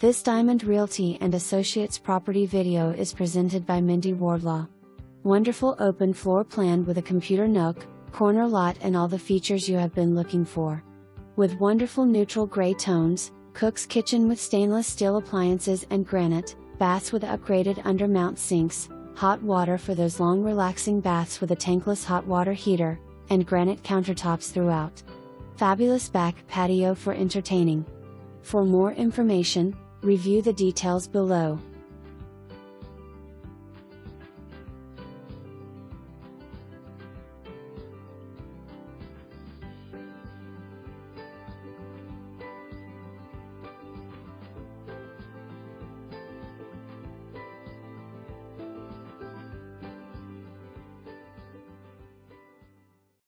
This Diamond Realty and Associates property video is presented by Mindy Wardlaw. Wonderful open floor plan with a computer nook, corner lot and all the features you have been looking for. With wonderful neutral gray tones, cook's kitchen with stainless steel appliances and granite, baths with upgraded undermount sinks, hot water for those long relaxing baths with a tankless hot water heater, and granite countertops throughout. Fabulous back patio for entertaining. For more information, review the details below.